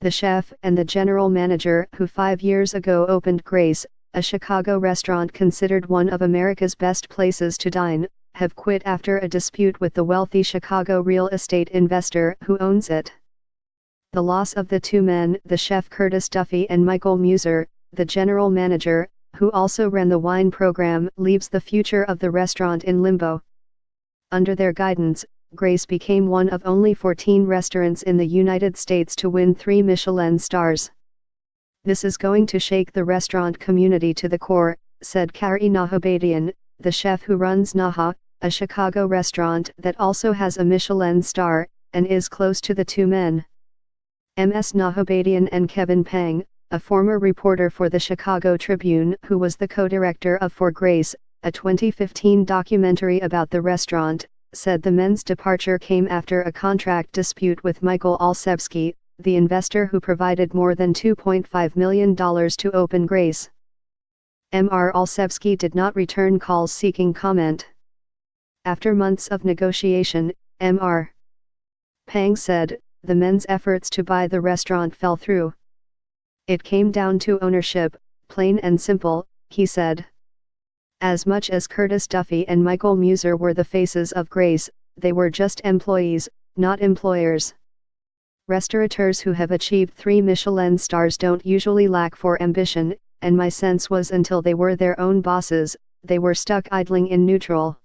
the chef and the general manager who 5 years ago opened Grace, a Chicago restaurant considered one of America's best places to dine, have quit after a dispute with the wealthy Chicago real estate investor who owns it. The loss of the two men, the chef Curtis Duffy and Michael Muser, the general manager, who also ran the wine program, leaves the future of the restaurant in limbo. Under their guidance, Grace became one of only 14 restaurants in the United States to win 3 Michelin stars. "This is going to shake the restaurant community to the core," said Kari Nahabadian, the chef who runs Naha, a Chicago restaurant that also has a Michelin star, and is close to the two men. Ms. Nahabadian and Kevin Pang, a former reporter for the Chicago Tribune who was the co-director of For Grace, a 2015 documentary about the restaurant, said the men's departure came after a contract dispute with Michael Olszewski, the investor who provided more than $2.5 million to open Grace. Mr. Olszewski did not return calls seeking comment. After months of negotiation, Mr. Pang said, the men's efforts to buy the restaurant fell through. "It came down to ownership, plain and simple," he said. As much as Curtis Duffy and Michael Muser were the faces of Grace, they were just employees, not employers. Restaurateurs who have achieved 3 Michelin stars don't usually lack for ambition, and my sense was until they were their own bosses, they were stuck idling in neutral.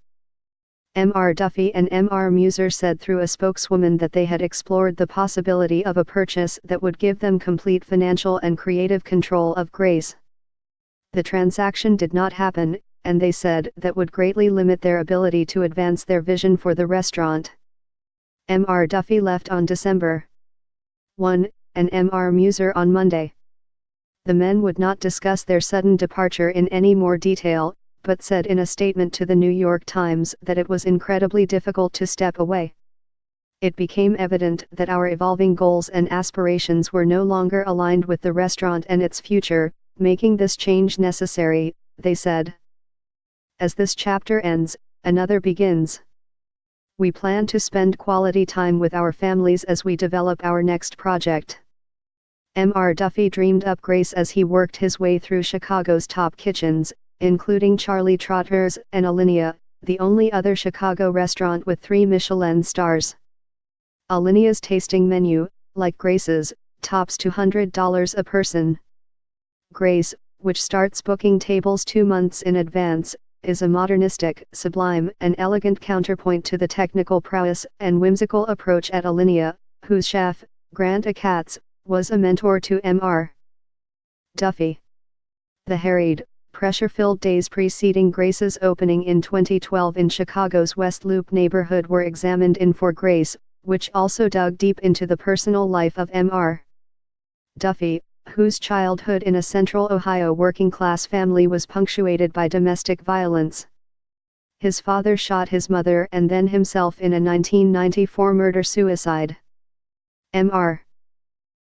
Mr. Duffy and Mr. Muser said through a spokeswoman that they had explored the possibility of a purchase that would give them complete financial and creative control of Grace. The transaction did not happen, and they said that would greatly limit their ability to advance their vision for the restaurant. Mr. Duffy left on December 1, and Mr. Muser on Monday. The men would not discuss their sudden departure in any more detail, but said in a statement to the New York Times that it was incredibly difficult to step away. "It became evident that our evolving goals and aspirations were no longer aligned with the restaurant and its future, making this change necessary," they said. As this chapter ends, another begins. "We plan to spend quality time with our families as we develop our next project." Mr. Duffy dreamed up Grace as he worked his way through Chicago's top kitchens, including Charlie Trotter's and Alinea, the only other Chicago restaurant with 3 Michelin stars. Alinea's tasting menu, like Grace's, tops $200 a person. Grace, which starts booking tables 2 months in advance, is a modernistic, sublime and elegant counterpoint to the technical prowess and whimsical approach at Alinea, whose chef, Grant Achatz, was a mentor to Mr. Duffy. The harried, pressure-filled days preceding Grace's opening in 2012 in Chicago's West Loop neighborhood were examined in For Grace, which also dug deep into the personal life of Mr. Duffy, whose childhood in a central Ohio working-class family was punctuated by domestic violence. His father shot his mother and then himself in a 1994 murder-suicide. Mr.